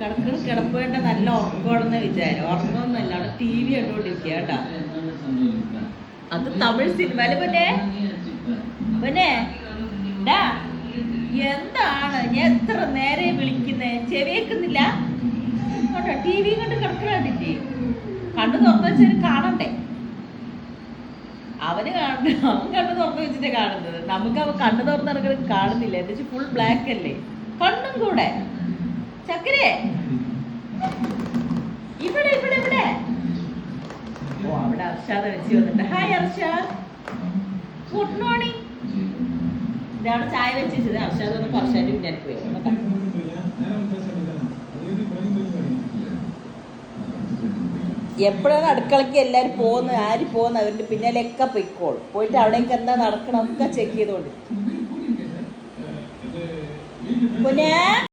കിടക്കണ കിടപ്പ് വേണ്ട നല്ല ഉറക്കമാണെന്ന് വിചാരം. ഉറങ്ങുന്നല്ല, അവിടെ ടി വി കണ്ടോണ്ടിരിക്കുക കേട്ടാ. അത് തമിഴ് സിനിമ അല്ലേ പിന്നെ പിന്നെ എന്താണ് ഞാൻ എത്ര നേരെ വിളിക്കുന്നേ, ചെവിയേക്കുന്നില്ല കേട്ടോ. ടി വി കണ്ട് കിടക്കണില്ലേ, കണ്ണു തുറന്നു വെച്ചാൽ കാണണ്ടേ. അവൻ കണ്ണു തുറന്നു വെച്ചിട്ട് കാണുന്നത്, നമുക്ക് അവൻ കണ്ണു തുറന്നിറങ്ങി കാണുന്നില്ല. എന്താ വെച്ചാൽ ഫുൾ ബ്ലാക്ക് അല്ലേ കണ്ണും കൂടെ. ചക്കരേ ഇവിടെ ഇവിടെ ഇവിടെ. ഓ അവിടെ അർഷാദ വെച്ച് വന്നിട്ട് ഹായ് അർഷാദ്, ഗുഡ് മോർണിംഗ്. ഇതാണ് ചായ വെച്ചത്. അർഷാദ് ഒന്ന് കുറച്ചായിട്ട് പിന്നെ പോയി. എപ്പോഴാണ് അടുക്കളയ്ക്ക് എല്ലാവരും പോകുന്നത്, ആര് പോകുന്നത് അവരുടെ പിന്നാലെയൊക്കെ പൊയ്ക്കോളും. പോയിട്ട് അവിടേക്ക് എന്താ നടക്കണം ഒക്കെ ചെക്ക് ചെയ്തോണ്ട്. പിന്നെ